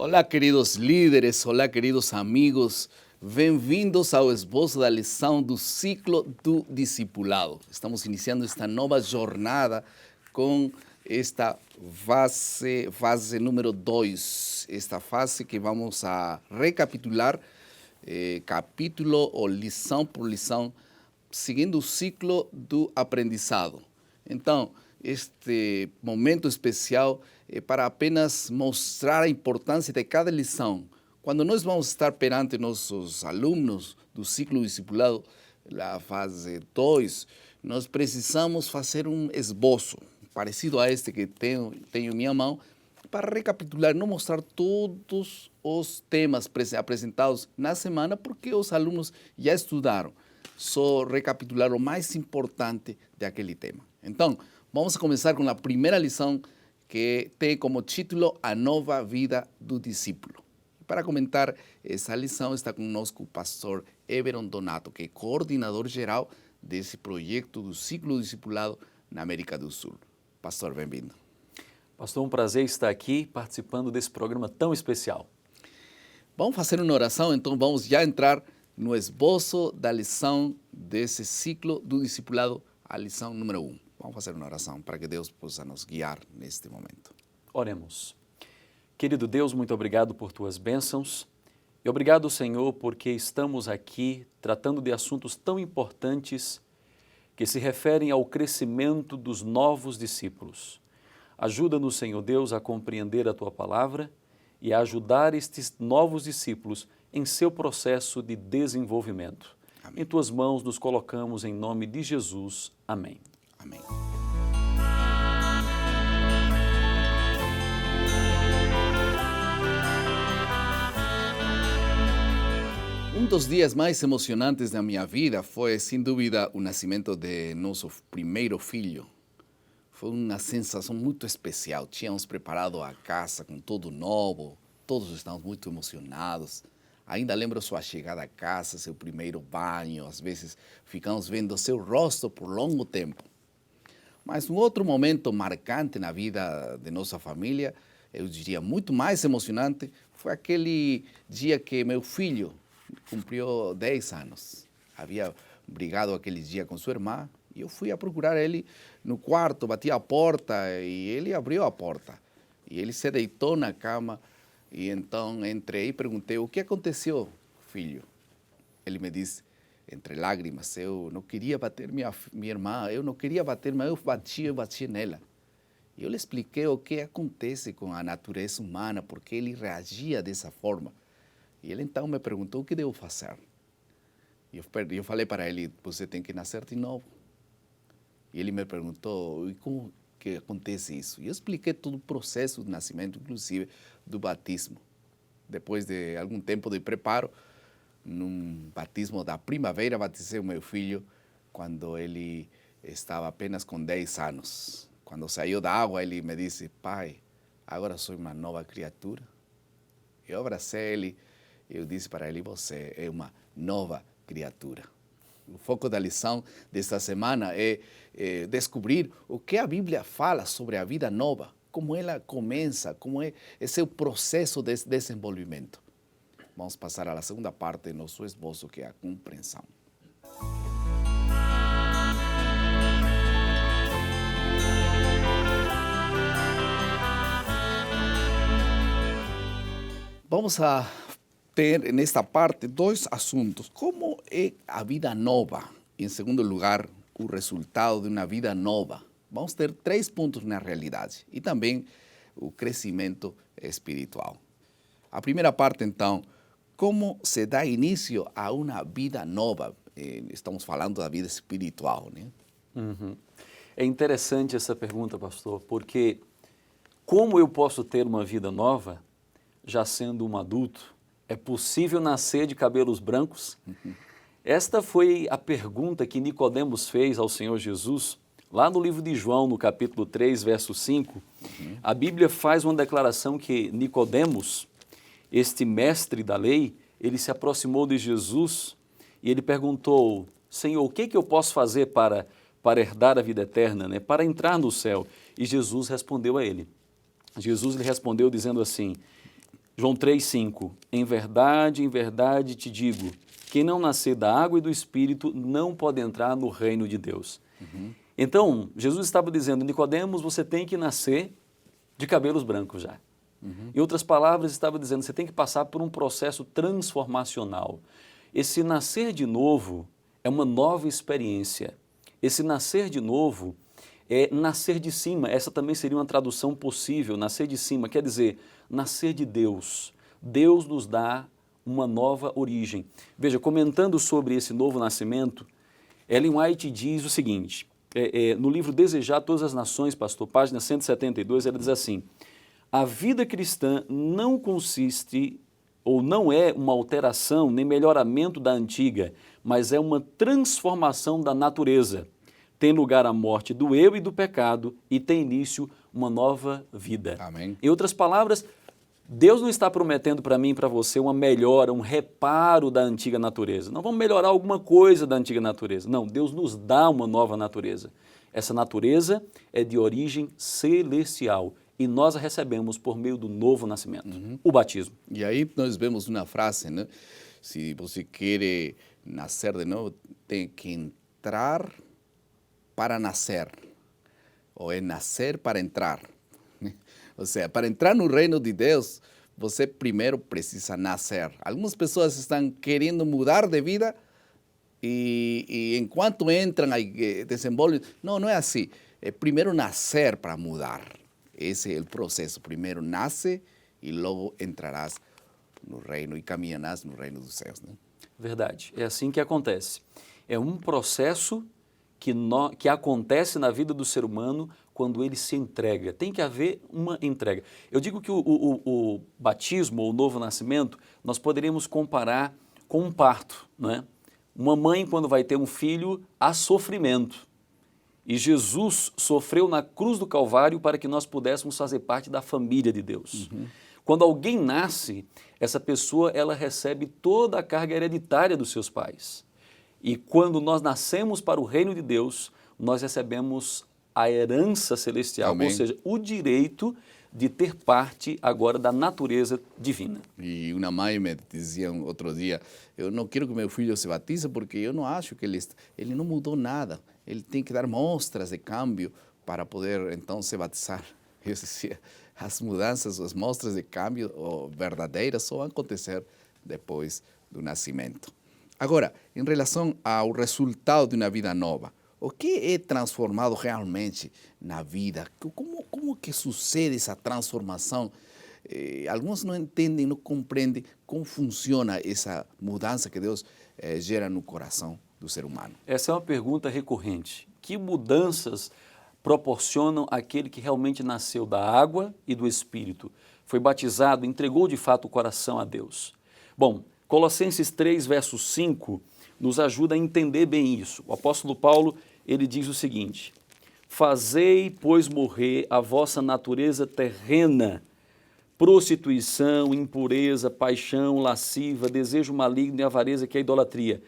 Olá, queridos líderes, olá, queridos amigos, bem-vindos ao esboço da lição do ciclo do discipulado. Estamos iniciando esta nova jornada com esta fase número 2, esta fase que vamos a recapitular capítulo ou lição por lição, seguindo o ciclo do aprendizado. Então, este momento especial é para apenas mostrar a importância de cada lição. Quando nós vamos estar perante nossos alunos do ciclo discipulado, na fase 2, nós precisamos fazer um esboço parecido a este que tenho em minha mão, para recapitular, não mostrar todos os temas apresentados na semana, porque os alunos já estudaram, só recapitular o mais importante daquele tema. Então, vamos começar com a primeira lição, que tem como título A Nova Vida do Discípulo. Para comentar essa lição está conosco o pastor Everon Donato, que é coordenador geral desse projeto do ciclo discipulado na América do Sul. Pastor, bem-vindo. Pastor, um prazer estar aqui participando desse programa tão especial. Vamos fazer uma oração, então vamos já entrar no esboço da lição desse ciclo do discipulado, a lição número 1. Vamos fazer uma oração para que Deus possa nos guiar neste momento. Oremos. Querido Deus, muito obrigado por tuas bênçãos e obrigado, Senhor, porque estamos aqui tratando de assuntos tão importantes que se referem ao crescimento dos novos discípulos. Ajuda-nos, Senhor Deus, a compreender a Tua palavra e a ajudar estes novos discípulos em seu processo de desenvolvimento. Amém. Em Tuas mãos nos colocamos em nome de Jesus. Amém. Amém. Um dos dias mais emocionantes da minha vida foi, sem dúvida, o nascimento de nosso primeiro filho. Foi uma sensação muito especial. Tínhamos preparado a casa com tudo novo, todos estávamos muito emocionados. Ainda lembro sua chegada à casa, seu primeiro banho, às vezes ficamos vendo seu rosto por longo tempo. Mas um outro momento marcante na vida de nossa família, eu diria muito mais emocionante, foi aquele dia que meu filho cumpriu 10 anos. Havia brigado aquele dia com sua irmã e eu fui a procurar ele no quarto, bati a porta e ele abriu a porta. E ele se deitou na cama e então entrei e perguntei: o que aconteceu, filho? Ele me disse, entre lágrimas: eu não queria bater minha irmã, eu não queria bater, mas eu bati nela. E eu lhe expliquei o que acontece com a natureza humana, porque ele reagia dessa forma. E ele então me perguntou: o que devo fazer? E eu falei para ele: você tem que nascer de novo. E ele me perguntou: e como que acontece isso? E eu expliquei todo o processo de nascimento, inclusive do batismo. Depois de algum tempo de preparo, num batismo da primavera, batizei o meu filho quando ele estava apenas com 10 anos. Quando saiu da água, ele me disse: pai, agora sou uma nova criatura. Eu abracei ele e eu disse para ele: você é uma nova criatura. O foco da lição desta semana é descobrir o que a Bíblia fala sobre a vida nova, como ela começa, como é esse processo de desenvolvimento. Vamos passar à segunda parte do nosso esboço, que é a compreensão. Vamos a ter nesta parte dois assuntos. Como é a vida nova? Em segundo lugar, o resultado de uma vida nova. Vamos ter 3 pontos na realidade e também o crescimento espiritual. A primeira parte, então, como se dá início a uma vida nova? Estamos falando da vida espiritual, né? Uhum. É interessante essa pergunta, pastor, porque como eu posso ter uma vida nova já sendo um adulto? É possível nascer de cabelos brancos? Esta foi a pergunta que Nicodemos fez ao Senhor Jesus, lá no livro de João, no capítulo 3, verso 5. A Bíblia faz uma declaração que Nicodemos, este mestre da lei, ele se aproximou de Jesus e ele perguntou: Senhor, o que eu posso fazer para herdar a vida eterna, né? Para entrar no céu? E Jesus respondeu a ele. Jesus lhe respondeu dizendo assim: João 3,5, em verdade te digo, quem não nascer da água e do Espírito não pode entrar no reino de Deus. Então, Jesus estava dizendo, Nicodemos, você tem que nascer de cabelos brancos já. Em outras palavras, estava dizendo, você tem que passar por um processo transformacional. Esse nascer de novo é uma nova experiência. Esse nascer de novo é nascer de cima. Essa também seria uma tradução possível, nascer de cima, quer dizer, nascer de Deus. Deus nos dá uma nova origem. Veja, comentando sobre esse novo nascimento, Ellen White diz o seguinte, no livro Desejar Todas as Nações, pastor, página 172, ela diz assim, a vida cristã não consiste ou não é uma alteração nem melhoramento da antiga, mas é uma transformação da natureza. Tem lugar a morte do eu e do pecado e tem início uma nova vida. Amém. Em outras palavras, Deus não está prometendo para mim e para você uma melhora, um reparo da antiga natureza. Não vamos melhorar alguma coisa da antiga natureza. Não, Deus nos dá uma nova natureza. Essa natureza é de origem celestial e nós a recebemos por meio do novo nascimento, o batismo. E aí nós vemos uma frase, né? Se você quer nascer de novo, tem que entrar para nascer, ou é nascer para entrar. Ou seja, para entrar no reino de Deus, você primeiro precisa nascer. Algumas pessoas estão querendo mudar de vida e enquanto entram, aí, desenvolvem. Não, não é assim. É primeiro nascer para mudar. Esse é o processo. Primeiro nasce e logo entrarás no reino e caminharás no reino dos céus. Né? Verdade. É assim que acontece. É um processo que acontece na vida do ser humano quando ele se entrega. Tem que haver uma entrega. Eu digo que o batismo, ou o novo nascimento, nós poderíamos comparar com um parto, né? Uma mãe, quando vai ter um filho, há sofrimento. E Jesus sofreu na cruz do Calvário para que nós pudéssemos fazer parte da família de Deus. Quando alguém nasce, essa pessoa ela recebe toda a carga hereditária dos seus pais. E quando nós nascemos para o reino de Deus, nós recebemos a herança celestial, Amém. ou seja, o direito de ter parte agora da natureza divina. E uma mãe me dizia outro dia, eu não quero que meu filho se batize porque eu não acho que ele não mudou nada. Ele tem que dar mostras de câmbio para poder então se batizar. Eu dizia, as mudanças, as mostras de câmbio verdadeiras só vão acontecer depois do nascimento. Agora, em relação ao resultado de uma vida nova, o que é transformado realmente na vida? Como que sucede essa transformação? Alguns não entendem, não compreendem como funciona essa mudança que Deus gera no coração do ser humano. Essa é uma pergunta recorrente. Que mudanças proporcionam aquele que realmente nasceu da água e do Espírito? Foi batizado, entregou de fato o coração a Deus. Bom, Colossenses 3, verso 5, nos ajuda a entender bem isso. O apóstolo Paulo, ele diz o seguinte, fazei, pois, morrer a vossa natureza terrena, prostituição, impureza, paixão, lasciva, desejo maligno e avareza, que é a idolatria.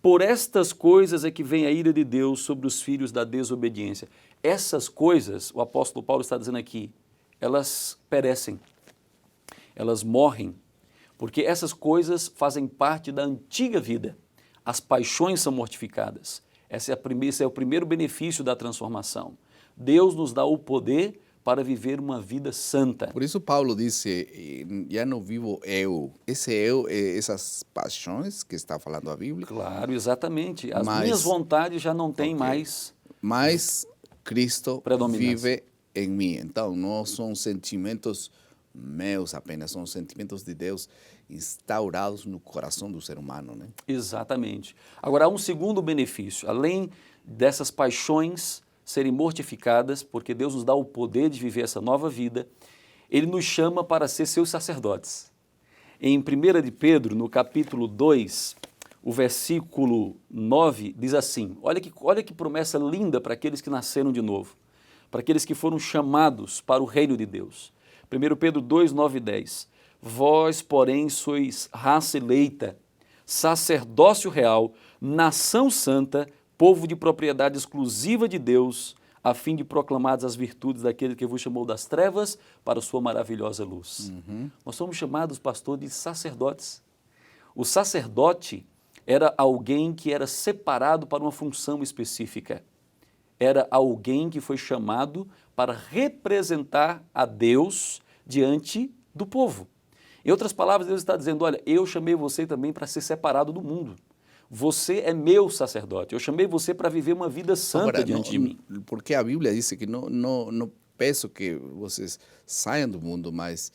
Por estas coisas é que vem a ira de Deus sobre os filhos da desobediência. Essas coisas, o apóstolo Paulo está dizendo aqui, elas perecem, elas morrem, porque essas coisas fazem parte da antiga vida. As paixões são mortificadas. Esse é o primeiro benefício da transformação. Deus nos dá o poder para viver uma vida santa. Por isso Paulo disse, já não vivo eu. Esse eu, essas paixões que está falando a Bíblia. Claro, exatamente. As minhas vontades já não têm mais. Mas Cristo vive em mim. Então, não são sentimentos meus apenas, são sentimentos de Deus instaurados no coração do ser humano, né? Exatamente. Agora, há um segundo benefício. Além dessas paixões serem mortificadas, porque Deus nos dá o poder de viver essa nova vida, Ele nos chama para ser seus sacerdotes. Em 1 de Pedro, no capítulo 2, o versículo 9, diz assim, olha que promessa linda para aqueles que nasceram de novo, para aqueles que foram chamados para o reino de Deus. 1 Pedro 2, 9 e 10. Vós, porém, sois raça eleita, sacerdócio real, nação santa, povo de propriedade exclusiva de Deus, a fim de proclamadas as virtudes daquele que vos chamou das trevas para a sua maravilhosa luz. Nós somos chamados, pastor, de sacerdotes. O sacerdote era alguém que era separado para uma função específica. Era alguém que foi chamado para representar a Deus diante do povo. Em outras palavras, Deus está dizendo, olha, eu chamei você também para ser separado do mundo. Você é meu sacerdote. Eu chamei você para viver uma vida santa Agora, diante de mim. porque a Bíblia diz que não peço que vocês saiam do mundo, mas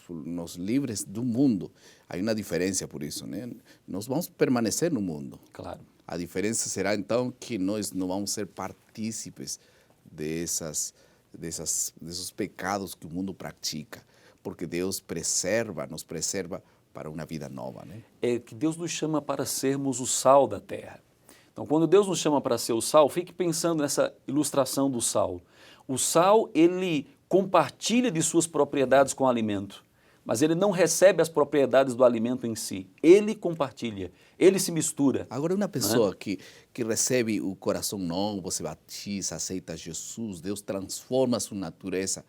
nos livres do mundo. Há uma diferença por isso, né? Nós vamos permanecer no mundo. Claro. A diferença será, então, que nós não vamos ser partícipes desses pecados que o mundo pratica, porque Deus nos preserva para uma vida nova, né? É que Deus nos chama para sermos o sal da terra. Então, quando Deus nos chama para ser o sal, fique pensando nessa ilustração do sal. O sal, ele compartilha de suas propriedades com o alimento, mas ele não recebe as propriedades do alimento em si. Ele compartilha, ele se mistura. Agora, uma pessoa que recebe o coração novo, se batiza, aceita Jesus, Deus transforma a sua natureza,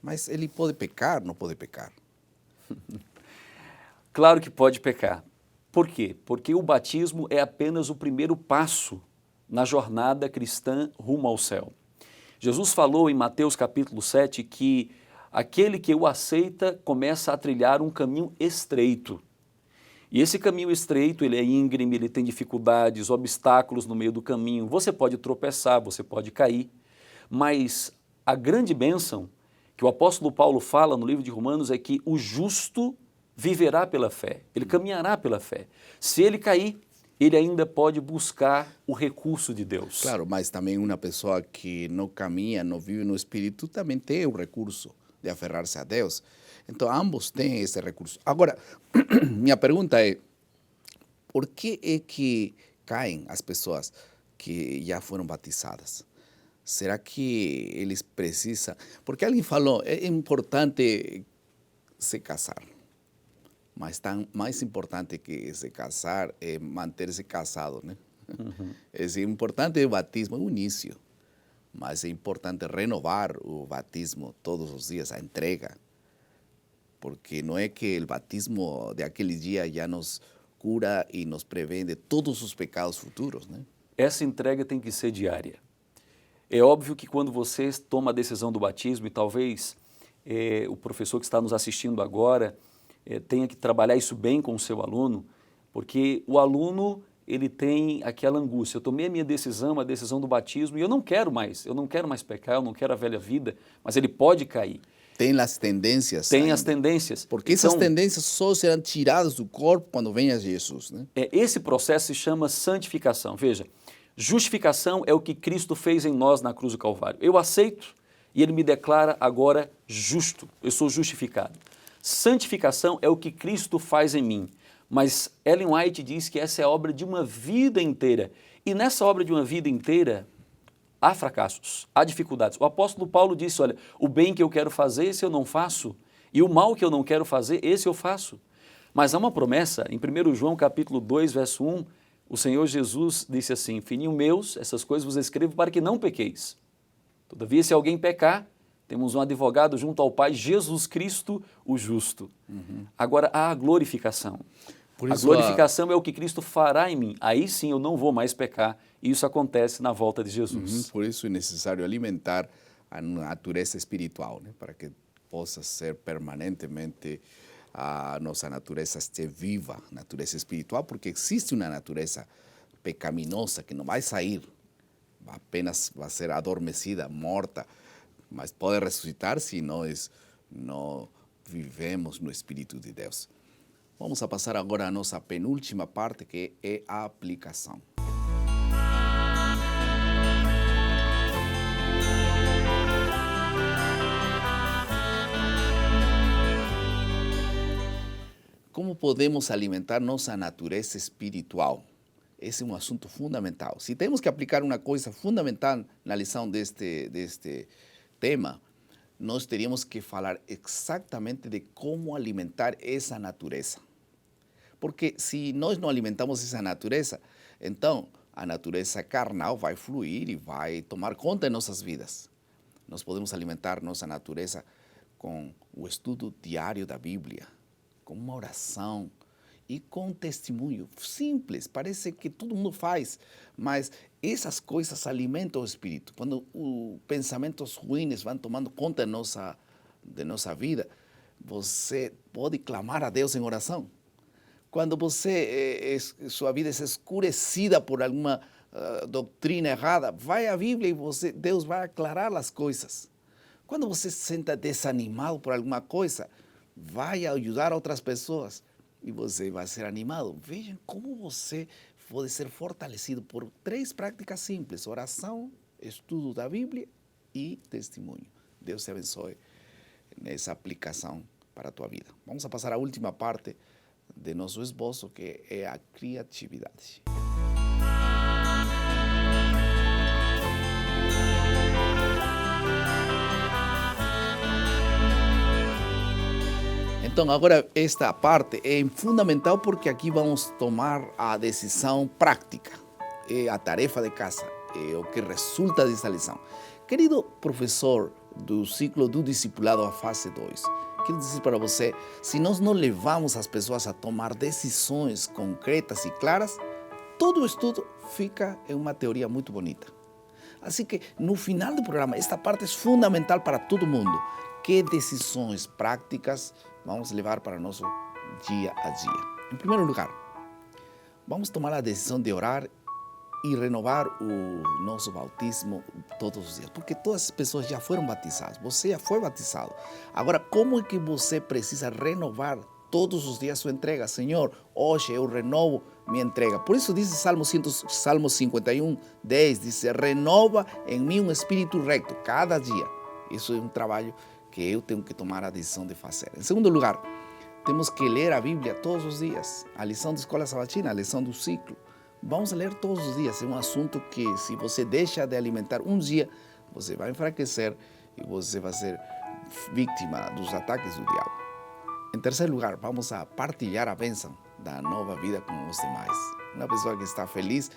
mas ele pode pecar, não pode pecar? Claro que pode pecar. Por quê? Porque o batismo é apenas o primeiro passo na jornada cristã rumo ao céu. Jesus falou em Mateus capítulo 7 que aquele que o aceita começa a trilhar um caminho estreito. E esse caminho estreito, ele é íngreme, ele tem dificuldades, obstáculos no meio do caminho. Você pode tropeçar, você pode cair, mas a grande bênção que o apóstolo Paulo fala no livro de Romanos é que o justo viverá pela fé, ele caminhará pela fé. Se ele cair, ele ainda pode buscar o recurso de Deus. Claro, mas também uma pessoa que não caminha, não vive no Espírito, também tem o recurso de aferrar-se a Deus. Então, ambos têm esse recurso. Agora, minha pergunta é, por que é que caem as pessoas que já foram batizadas? Será que eles precisam... Porque alguém falou, é importante se casar. Mas mais importante que se casar é manter-se casado, né? É importante o batismo, o início, mas é importante renovar o batismo todos os dias, a entrega, porque não é que o batismo de aquele dia já nos cura e nos previne de todos os pecados futuros, né? Essa entrega tem que ser diária. É óbvio que quando você toma a decisão do batismo, e talvez o professor que está nos assistindo agora tenha que trabalhar isso bem com o seu aluno, porque o aluno, ele tem aquela angústia, eu tomei a minha decisão, a decisão do batismo, e eu não quero mais pecar, eu não quero a velha vida, mas ele pode cair. Tem as tendências. Tem as tendências. Porque essas tendências só serão tiradas do corpo quando venha Jesus, né? Esse processo se chama santificação. Veja, justificação é o que Cristo fez em nós na cruz do Calvário. Eu aceito e ele me declara agora justo, eu sou justificado. Santificação é o que Cristo faz em mim, mas Ellen White diz que essa é a obra de uma vida inteira. E nessa obra de uma vida inteira, há fracassos, há dificuldades. O apóstolo Paulo disse, olha, o bem que eu quero fazer, esse eu não faço, e o mal que eu não quero fazer, esse eu faço. Mas há uma promessa, em 1 João capítulo 2, verso 1, o Senhor Jesus disse assim, filhinhos meus, essas coisas vos escrevo para que não pequeis. Todavia, se alguém pecar, temos um advogado junto ao Pai, Jesus Cristo, o justo. Agora, há a glorificação. A glorificação é o que Cristo fará em mim. Aí sim eu não vou mais pecar. E isso acontece na volta de Jesus. Por isso é necessário alimentar a natureza espiritual, né? Para que possa ser permanentemente a nossa natureza esteja viva, natureza espiritual, porque existe uma natureza pecaminosa que não vai sair, apenas vai ser adormecida, morta, mas pode ressuscitar se nós não vivemos no Espírito de Deus. Vamos a passar agora à nossa penúltima parte, que é a aplicação. Como podemos alimentar nossa natureza espiritual? Esse é um assunto fundamental. Se temos que aplicar uma coisa fundamental na lição deste tema, nós teríamos que falar exatamente de como alimentar essa natureza. Porque se nós não alimentamos essa natureza, então a natureza carnal vai fluir e vai tomar conta de nossas vidas. Nós podemos alimentar nossa natureza com o estudo diário da Bíblia, com uma oração e com um testemunho simples. Parece que todo mundo faz, mas essas coisas alimentam o espírito. Quando os pensamentos ruins vão tomando conta de nossa vida, você pode clamar a Deus em oração. Quando sua vida é escurecida por alguma doutrina errada, vai à Bíblia e Deus vai aclarar as coisas. Quando você se senta desanimado por alguma coisa, vai ajudar outras pessoas e você vai ser animado. Vejam como você pode ser fortalecido por 3 práticas simples: oração, estudo da Bíblia e testemunho. Deus te abençoe nessa aplicação para a tua vida. Vamos a passar à última parte de nosso esboço, que é a criatividade. Então, agora esta parte é fundamental porque aqui vamos tomar a decisão prática, é a tarefa de casa, é o que resulta dessa lição. Querido professor do ciclo do discipulado à fase 2, quero dizer para você, se nós não levamos as pessoas a tomar decisões concretas e claras, todo o estudo fica em uma teoria muito bonita. Assim que, no final do programa, esta parte é fundamental para todo mundo. Que decisões práticas vamos levar para o nosso dia a dia? Em primeiro lugar, vamos tomar a decisão de orar e renovar o nosso bautismo todos os dias, porque todas as pessoas já foram batizadas, você já foi batizado. Agora, como é que você precisa renovar todos os dias sua entrega? Senhor, hoje eu renovo minha entrega. Por isso diz Salmo 51, 10, diz: renova em mim um espírito recto cada dia. Isso é um trabalho que eu tenho que tomar a decisão de fazer. Em segundo lugar, temos que ler a Bíblia todos os dias. A lição de escola sabatina, a lição do ciclo. Vamos ler todos os dias. É um assunto que, se você deixa de alimentar um dia, você vai enfraquecer e você vai ser vítima dos ataques do diabo. Em terceiro lugar, vamos a partilhar a bênção da nova vida com os demais. Uma pessoa que está feliz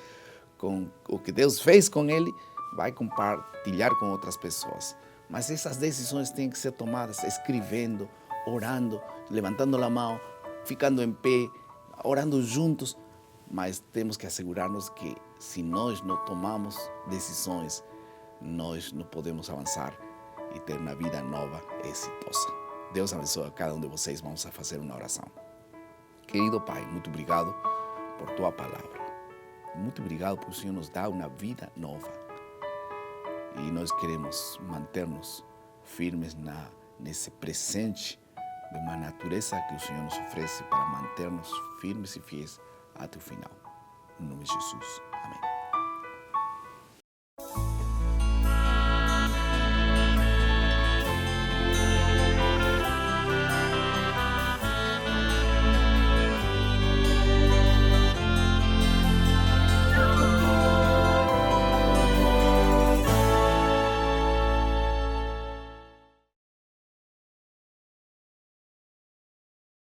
com o que Deus fez com ele, vai compartilhar com outras pessoas. Mas essas decisões têm que ser tomadas escrevendo, orando, levantando a mão, ficando em pé, orando juntos. Mas temos que assegurar-nos que, se nós não tomamos decisões, nós não podemos avançar e ter uma vida nova e exitosa. Deus abençoe a cada um de vocês. Vamos a fazer uma oração. Querido Pai, muito obrigado por Tua palavra. Muito obrigado por o Senhor nos dar uma vida nova. E nós queremos manter-nos firmes nesse presente de uma natureza que o Senhor nos oferece para manter-nos firmes e fiéis até o final. Em nome de Jesus. Amém.